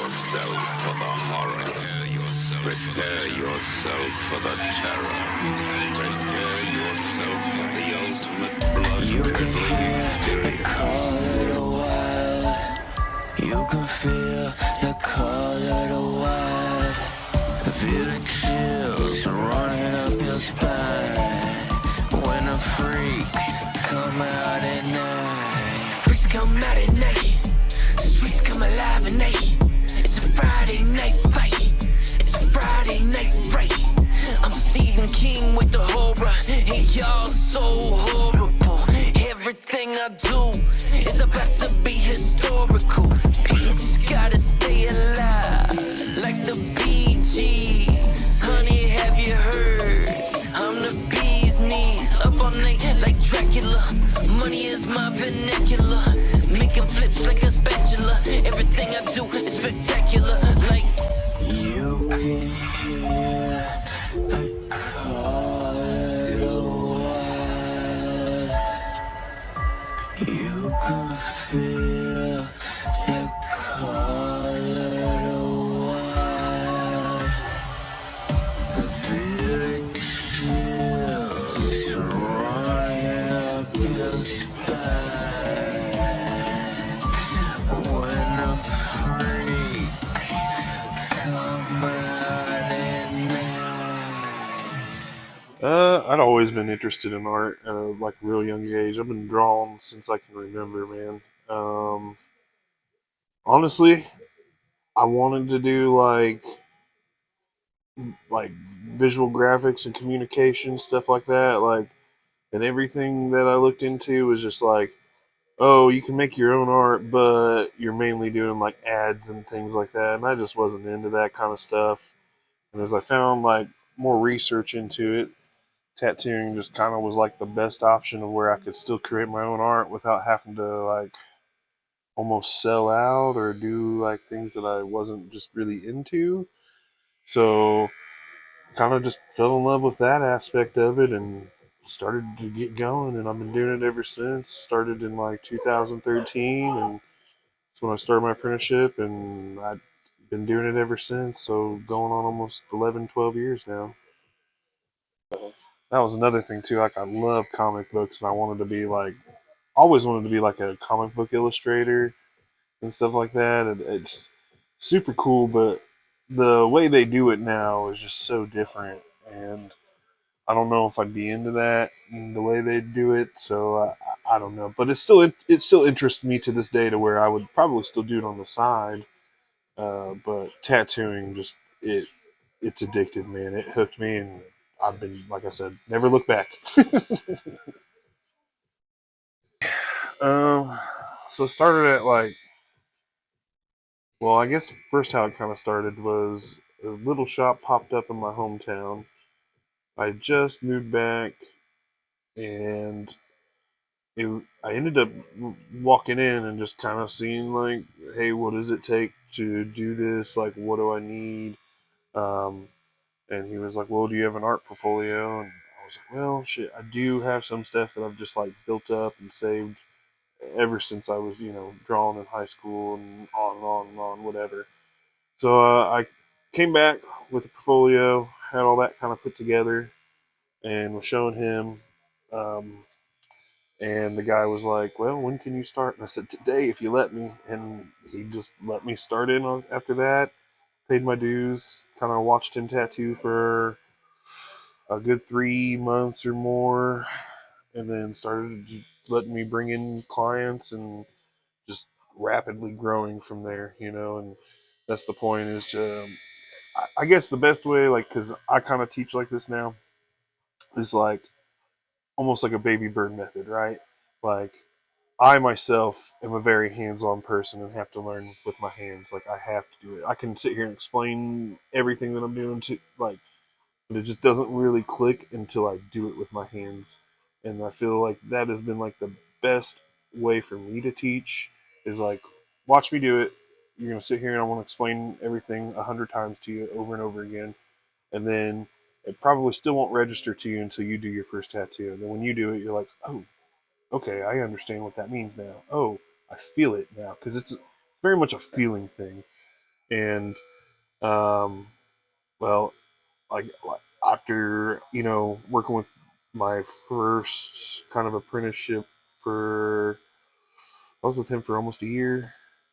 yourself for the horror. Prepare yourself for the terror. Prepare yourself for the ultimate blood-curdling experience. You can feel the call of the wild. Feel the chills running up your spine. When the freaks come out at night. Freaks come out at night. Streets come alive at night. It's a Friday night fight. It's a Friday night fright. I'm Stephen King with the horror. And y'all so horrible. Everything I do is about to be historical. Bitch, gotta stay alive like the Bee Gees. Honey, have you heard? I'm the bee's knees. Up all night like Dracula. Money is my vernacular. Making flips like a spatula. Everything I do is spectacular. Like you can hear the call of the wild. You can feel the call of the wild. Feel the chills running up your spine. When the freak come out at night. I'd always been interested in art at a like real young age. I've been drawing since I can remember, man. Honestly, I wanted to do like visual graphics and communication stuff like that. Like, and everything that I looked into was just like, oh, you can make your own art, but you're mainly doing like ads and things like that. And I just wasn't into that kind of stuff. And as I found like more research into it, tattooing just kind of was like the best option of where I could still create my own art without having to like almost sell out or do like things that I wasn't just really into. So kind of just fell in love with that aspect of it and started to get going, and I've been doing it ever since. Started in like 2013, and that's when I started my apprenticeship, and I've been doing it ever since. So going on almost 11, 12 years now. That was another thing too. Like I love comic books, and I wanted to be like, always wanted to be like a comic book illustrator and stuff like that. And it's super cool, but the way they do it now is just so different, and I don't know if I'd be into that the way they do it. So I don't know, but it still interests me to this day to where I would probably still do it on the side. But tattooing just it's addictive, man. It hooked me, and I've been, like I said, never look back. um, so it started at like, well, I guess first how it kind of started was a little shop popped up in my hometown. I just moved back, and I ended up walking in and just kind of seeing like, hey, what does it take to do this? Like, what do I need? Um, and he was like, well, do you have an art portfolio? And I was like, well, shit, I do have some stuff that I've just like built up and saved ever since I was, drawing in high school and on and on and on, whatever. So I came back with a portfolio, had all that kind of put together, and was showing him. Um, and the guy was like, "Well, when can you start?" And I said, "Today, if you let me." And he just let me start in after that. Paid my dues. Kind of watched him tattoo for a good 3 months or more, and then started letting me bring in clients and just rapidly growing from there. And that's the point. Is I guess the best way, like, because I kind of teach like this now, is like almost like a baby bird method, right? Like I myself am a very hands-on person and have to learn with my hands. Like I have to do it. I can sit here and explain everything that I'm doing to like, but it just doesn't really click until I do it with my hands. And I feel like that has been like the best way for me to teach is like, watch me do it. You're gonna sit here and I want to explain everything 100 times to you over and over again, and then it probably still won't register to you until you do your first tattoo. And then when you do it, you're like, oh, okay, I understand what that means now. Oh, I feel it now because it's very much a feeling thing. And um, well, like after working with my first kind of apprenticeship for I was with him for almost a year,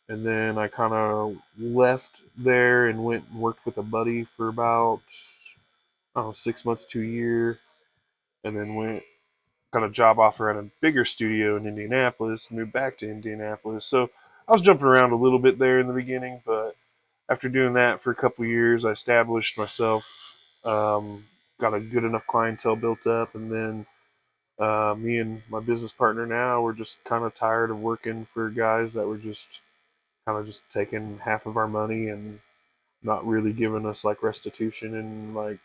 and then I kind of left there and went and worked with a buddy for about I don't know 6 months to a year, and then went got a job offer at a bigger studio in Indianapolis, moved back to Indianapolis. So I was jumping around a little bit there in the beginning, but after doing that for a couple of years, I established myself, got a good enough clientele built up, and then me and my business partner now we're just kind of tired of working for guys that were just kind of just taking half of our money and not really giving us like restitution and like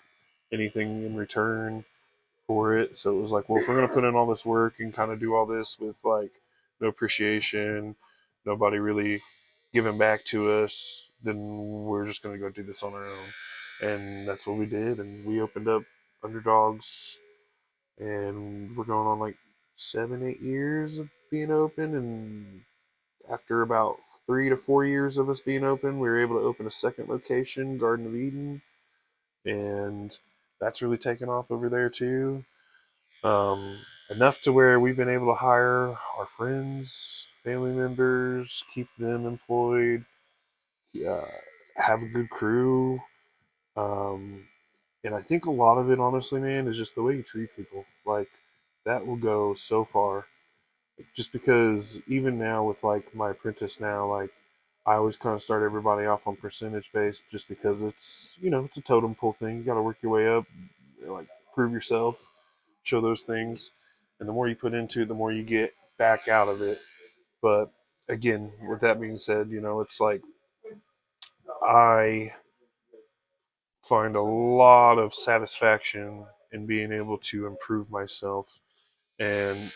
anything in return for it. So it was like, well, if we're gonna put in all this work and kind of do all this with like no appreciation, nobody really giving back to us, then we're just gonna go do this on our own. And that's what we did. And we opened up Underdogs, and we're going on like 7, 8 years of being open. And after about 3 to 4 years of us being open, we were able to open a second location, Garden of Eden, and that's really taken off over there too. Um, Enough to where we've been able to hire our friends, family members, keep them employed, uh, have a good crew. Um, and I think a lot of it, honestly, man, is just the way you treat people. Like, that will go so far. Just because even now with like my apprentice now, like I always kind of start everybody off on percentage based, just because it's a totem pole thing. You got to work your way up, like prove yourself, show those things, and the more you put into it, the more you get back out of it. But again, with that being said, it's like I find a lot of satisfaction in being able to improve myself, and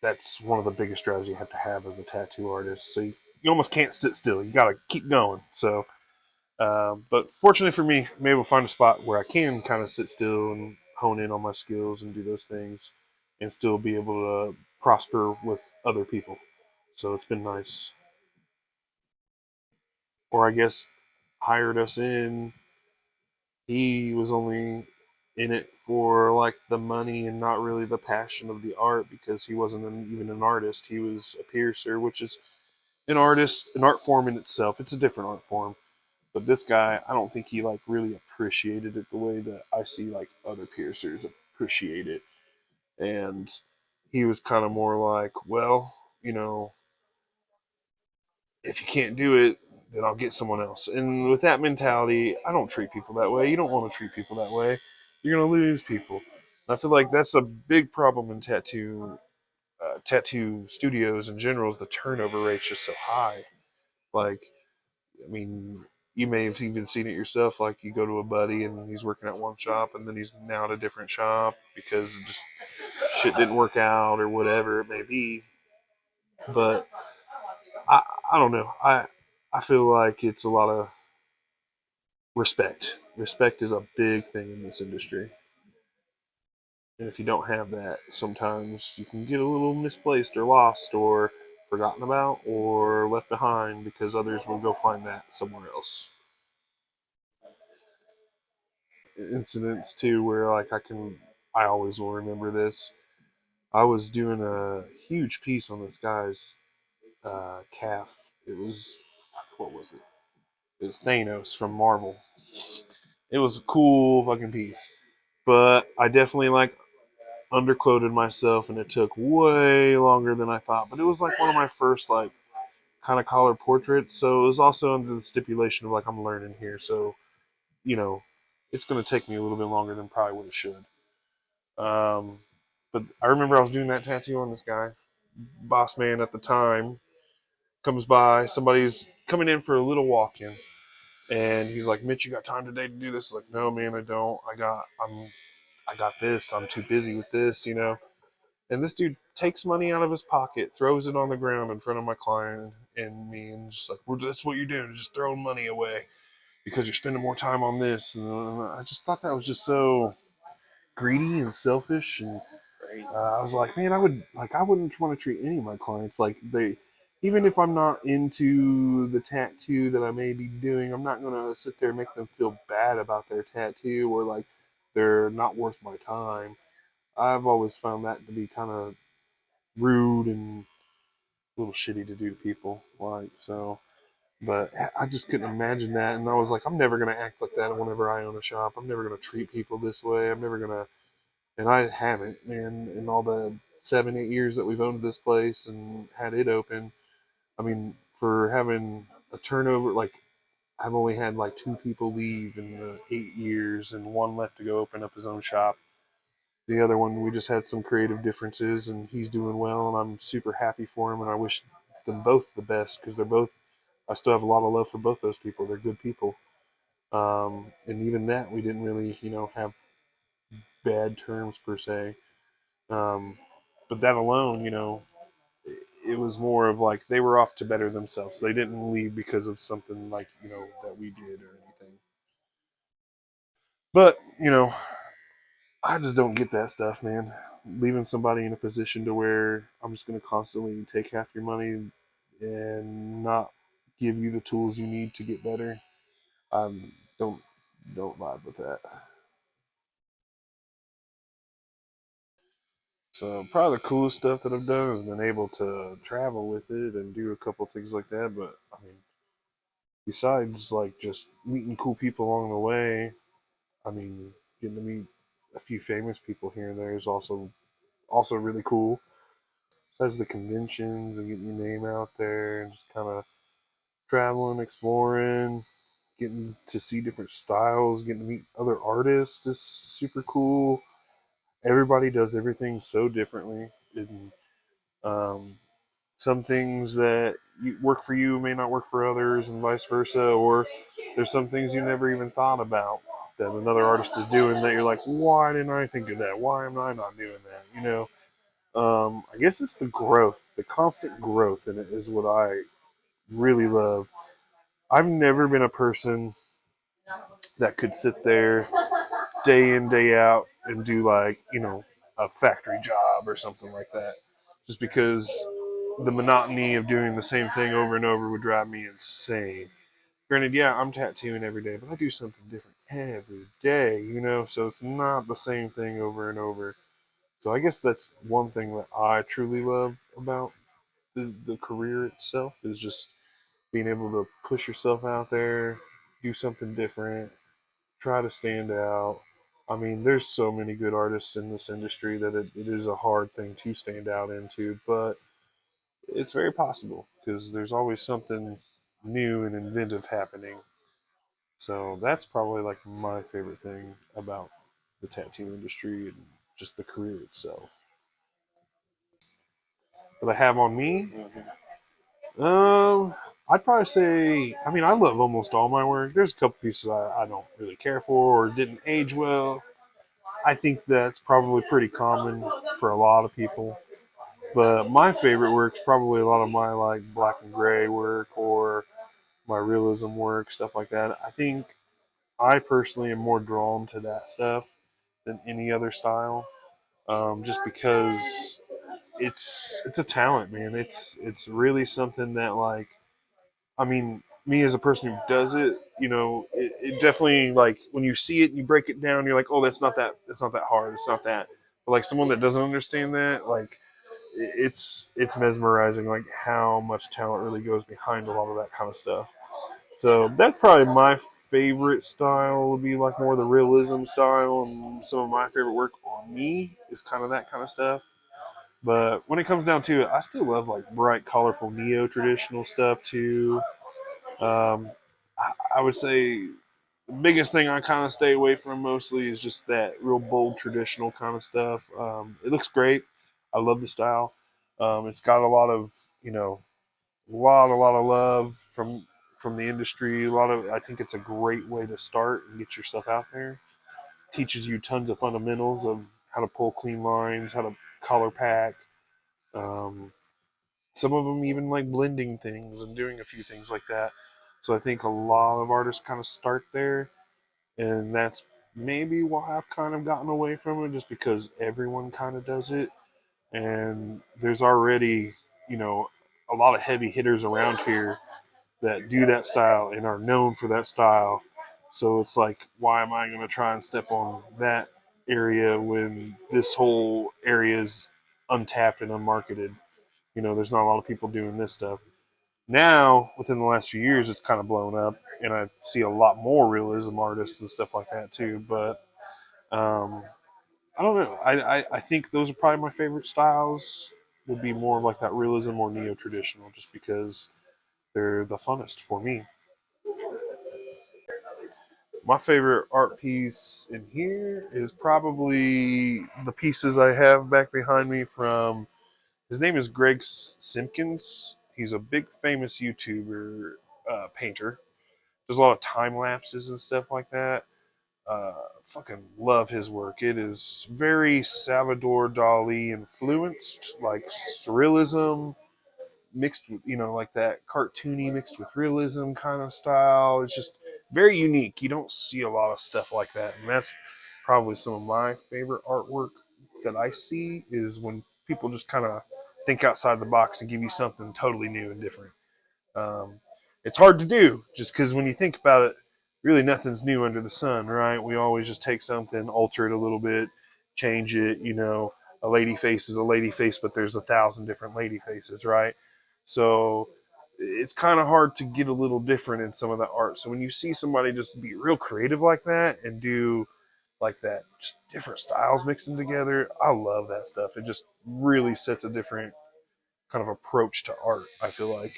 that's one of the biggest drives you have as a tattoo artist. So you almost can't sit still. You got to keep going. So, but fortunately for me, I'm able to find a spot where I can kind of sit still and hone in on my skills and do those things, and still be able to prosper with other people. So it's been nice. Or I guess hired us in. He was only in it for like the money and not really the passion of the art, because he wasn't even an artist. He was a piercer, which is an art form in itself. It's a different art form. But this guy, I don't think he like really appreciated it the way that I see like other piercers appreciate it. And he was kind of more like, well, if you can't do it, then I'll get someone else. And with that mentality, I don't treat people that way. You don't want to treat people that way. You're gonna lose people. And I feel like that's a big problem in tattoo studios in general. Is the turnover rate's just so high. Like, I mean, you may have even seen it yourself. Like, you go to a buddy and he's working at one shop, and then he's now at a different shop because just shit didn't work out or whatever it may be. But I, I don't know. I feel like it's a lot of respect. Respect is a big thing in this industry. And if you don't have that, sometimes you can get a little misplaced or lost or forgotten about or left behind, because others will go find that somewhere else. Incidents too where like I always will remember this. I was doing a huge piece on this guy's calf. It was what was it? It was Thanos from Marvel. It was a cool fucking piece, but I definitely like underquoted myself, and it took way longer than I thought. But it was like one of my first like kind of collar portraits, so it was also under the stipulation of like I'm learning here, so you know it's going to take me a little bit longer than probably what it should. Um, but I remember I was doing that tattoo on this guy. Boss man at the time comes by. Somebody's coming in for a little walk in, and he's like, "Mitch, you got time today to do this?" Like, "No, man, I don't. I got this. I'm too busy with this." And this dude takes money out of his pocket, throws it on the ground in front of my client and me, and just like, well, "That's what you're doing, just throwing money away because you're spending more time on this." And I just thought that was just so greedy and selfish. And I was like, man, I wouldn't want to treat any of my clients like even if I'm not into the tattoo that I may be doing, I'm not gonna sit there and make them feel bad about their tattoo or like they're not worth my time. I've always found that to be kind of rude and a little shitty to do to people. Like so, but I just couldn't imagine that, and I was like, I'm never gonna act like that whenever I own a shop. I'm never gonna treat people this way. I'm never gonna, and I haven't, man. In all the 7, 8 years that we've owned this place and had it open, I mean, for having a turnover, like I've only had like 2 people leave in the 8 years, and one left to go open up his own shop. The other one, we just had some creative differences, and he's doing well, and I'm super happy for him, and I wish them both the best because they're both. I still have a lot of love for both those people. They're good people, and even that we didn't really, have bad terms per se. Um, but that alone, it was more of like they were off to better themselves. They didn't leave because of something like that we did or anything. But I just don't get that stuff, man. Leaving somebody in a position to where I'm just going to constantly take half your money and not give you the tools you need to get better. Um, don't don't vibe with that. So probably the coolest stuff that I've done is been able to travel with it and do a couple things like that. But I mean, besides like just meeting cool people along the way, I mean, getting to meet a few famous people here and there is also really cool. Besides the conventions and getting your name out there and just kind of traveling, exploring, getting to see different styles, getting to meet other artists is super cool. Everybody does everything so differently. And, um, some things that work for you may not work for others, and vice versa. Or there's some things you never even thought about that another artist is doing that you're like, why didn't I think of that? Why am I not doing that? I guess it's the growth, the constant growth in it is what I really love. I've never been a person that could sit there day in, day out and do like, a factory job or something like that. Just because the monotony of doing the same thing over and over would drive me insane. Granted, yeah, I'm tattooing every day, but I do something different every day, so it's not the same thing over and over. So I guess that's one thing that I truly love about the career itself is just being able to push yourself out there, do something different, try to stand out. I mean, there's so many good artists in this industry that it is a hard thing to stand out into, but it's very possible because there's always something new and inventive happening. So that's probably like my favorite thing about the tattoo industry and just the career itself. That I have on me, I'd probably say, I mean, I love almost all my work. There's a couple pieces I don't really care for or didn't age well. I think that's probably pretty common for a lot of people. But my favorite work is probably a lot of my like black and gray work or my realism work, stuff like that. I think I personally am more drawn to that stuff than any other style, just because it's a talent, man. It's really something that like I mean, me as a person who does it, it definitely like when you see it and you break it down, you're like, oh, that's not that hard. It's not that. But like someone that doesn't understand that, like it's mesmerizing, like how much talent really goes behind a lot of that kind of stuff. So that's probably my favorite style. Would be like more the realism style, and some of my favorite work on me is kind of that kind of stuff. But when it comes down to it, I still love like bright, colorful neo traditional stuff too. Um, I would say the biggest thing I kind of stay away from mostly is just that real bold traditional kind of stuff. It looks great. I love the style. It's got a lot of a lot of love from the industry. I think it's a great way to start and get yourself out there. Teaches you tons of fundamentals of how to pull clean lines, how to color pack. Um, some of them even like blending things and doing a few things like that. So I think a lot of artists kind of start there, and that's maybe why I've kind of gotten away from it, just because everyone kind of does it, and there's already, you know, a lot of heavy hitters around here that do that style and are known for that style. So it's like, why am I going to try and step on that area when this whole area is untapped and unmarketed? You know, there's not a lot of people doing this stuff. Now, within the last few years, it's kind of blown up, and I see a lot more realism artists and stuff like that too. But I don't know. I think those are probably my favorite styles. Would be more like that realism or neo traditional, just because they're the funnest for me. My favorite art piece in here is probably the pieces I have back behind me from. His name is Greg Simpkins. He's a big famous YouTuber painter. There's a lot of time lapses and stuff like that. Fucking love his work. It is very Salvador Dali influenced, like surrealism mixed with, like that cartoony mixed with realism kind of style. It's just very unique. You don't see a lot of stuff like that, and that's probably some of my favorite artwork that I see is when people just kind of think outside the box and give you something totally new and different. Um, it's hard to do just because when you think about it, really nothing's new under the sun, right? We always just take something, alter it a little bit, change it. A lady face is a lady face, but there's 1,000 different lady faces, right? So it's kind of hard to get a little different in some of the art. So when you see somebody just be real creative like that and do like that, just different styles mixing together, I love that stuff. It just really sets a different kind of approach to art, I feel like.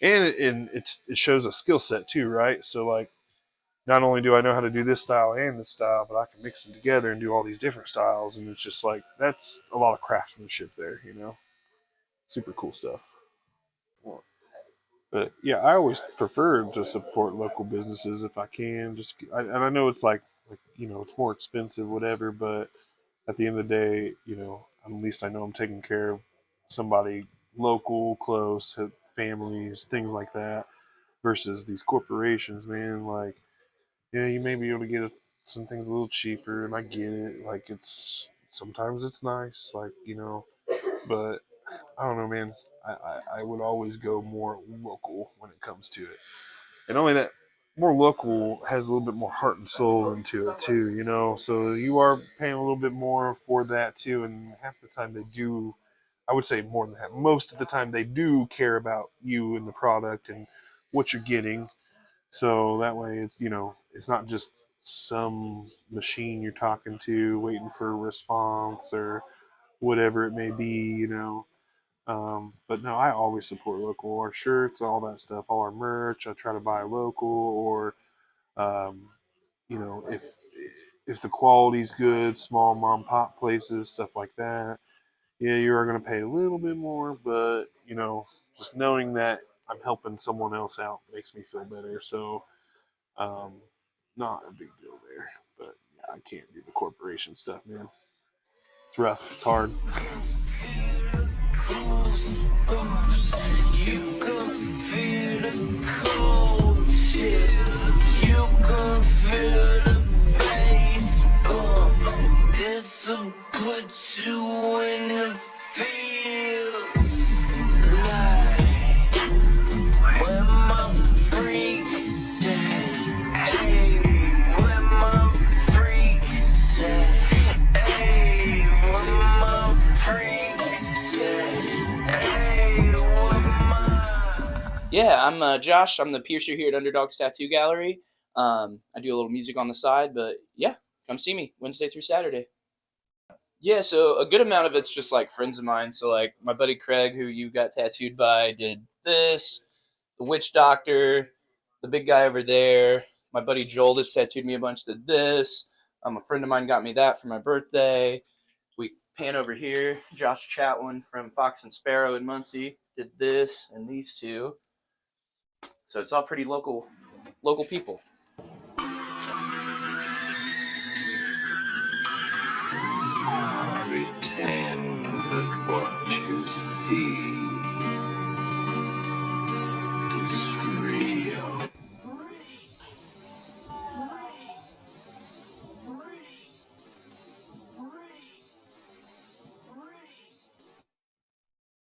And it shows a skill set too, right? So like not only do I know how to do this style and this style, but I can mix them together and do all these different styles, and it's just like that's a lot of craftsmanship there. Super cool stuff. But yeah, I always prefer to support local businesses if I can. And I know it's it's more expensive, whatever. But at the end of the day, at least I know I'm taking care of somebody local, close, families, things like that. Versus these corporations, man. Like, yeah, you may be able to get some things a little cheaper, and I get it. Like, it's sometimes it's nice, but I don't know, man. I would always go more local when it comes to it. And only that, more local has a little bit more heart and soul into it too. So you are paying a little bit more for that too, and half the time they do. I would say more than that. Most of the time they do care about you and the product and what you're getting. So that way it's not just some machine you're talking to waiting for a response or whatever it may be. But no, I always support local. Our shirts, all that stuff, all our merch. I try to buy local, or um, if the quality's good, small mom pop places, stuff like that. Yeah, you are going to pay a little bit more, but just knowing that I'm helping someone else out makes me feel better. So, um, not a big deal there. But yeah, I can't do the corporation stuff, man. It's rough. It's hard. Put you in the field like where my freaks at? Hey, where my freaks at? Hey, where my freaks at? Hey, where my... Yeah, I'm Josh. I'm the piercer here at Underdogs Tattoo Gallery. I do a little music on the side, but yeah, come see me Wednesday through Saturday. Yeah, so a good amount of it's just like friends of mine. So like my buddy Craig, who you got tattooed by, did this. The witch doctor, the big guy over there. My buddy Joel that's tattooed me a bunch did this. A friend of mine got me that for my birthday. We pan over here. Josh Chatwin from Fox and Sparrow in Muncie did this and these two. So it's all pretty local people. Pretend that what you see